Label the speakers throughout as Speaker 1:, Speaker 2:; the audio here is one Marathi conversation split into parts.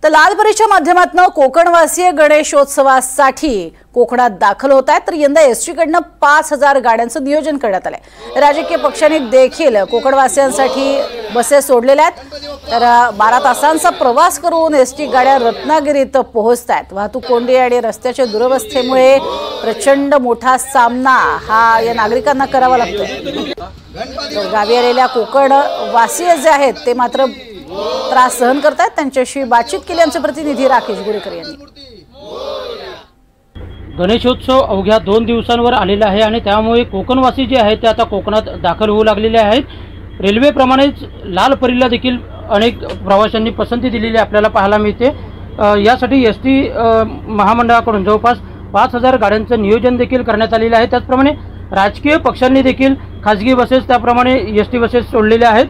Speaker 1: तर लालपरीच्या माध्यमातून कोकणवासीय गणेशोत्सवासाठी कोकणात दाखल होत आहेत। तर यंदा एसटी कडनं 5000 गाड्यांचं नियोजन करण्यात आलंय। राजकीय पक्षांनी देखील कोकणवासियांसाठी बसेस सोडलेल्या आहेत। तर 12 तासांचा प्रवास करून एसटी गाड्या रत्नागिरीत पोहोचतात। वाहतूक कोंडी आणि रस्त्याच्या दुरवस्थेमुळे प्रचंड मोठा सामना हा या नागरिकांना करावा लागतो। गावी आलेल्या कोकणवासीय जे आहेत ते मात्र त्रास सहन करतात। त्यांच्याशी बातचीत केली आमचे प्रतिनिधी राकेश गुडेकर यांनी।
Speaker 2: गणेशोत्सव अवघ्या 2 दिवसांवर आलेला आहे आणि त्यामुळे कोकणवासी जे आहेत ते आता कोकणात दाखल होऊ लागलेले आहेत। रेल्वेप्रमाणेच लालपरीला देखील अनेक प्रवाशांनी पसंती दिलेली आपल्याला पाहायला मिळते। यासाठी एसटी महामंडळाकडून जवळपास 5000 गाड्यांचं नियोजन देखील करण्यात आलेलं आहे। त्याचप्रमाणे राजकीय पक्षांनी देखील खाजगी बसेस त्याप्रमाणे एसटी बसेस सोडलेल्या आहेत।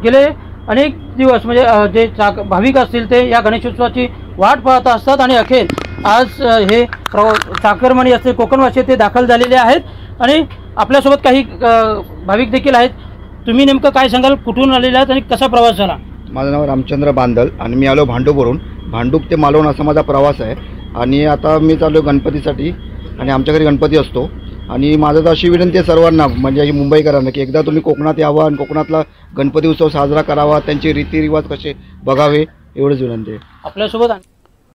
Speaker 2: गेले अनेक दिवस म्हणजे जे भाविक असतील ते या गणेशोत्सवाची वाट पाहत असतात आणि अखेर आज हे चाकरमानी असते कोकणवासी ते दाखल झालेले आहेत आणि आपल्यासोबत काही भाविक देखील आहेत। तुम्ही नेमकं काय सांगाल, कुठून आलेले आहेत आणि कसा प्रवास झाला?
Speaker 3: माझं नाव रामचंद्र बांदल आणि मी आलो भांडूपवरून। भांडूप ते मालवण असा माझा प्रवास आहे आणि आता मी चाललो गणपतीसाठी आणि आमच्या घरी गणपती असतो। आणि माझं तर अशी विनंती आहे सर्वांना, म्हणजे ही मुंबईकरांना, की एकदा तुम्ही कोकणात यावं आणि कोकणातला गणपती उत्सव साजरा करावा, त्यांचे रीतिरिवाज कसे बघावे, एवढंच विनंती आहे।
Speaker 2: आपल्यासोबत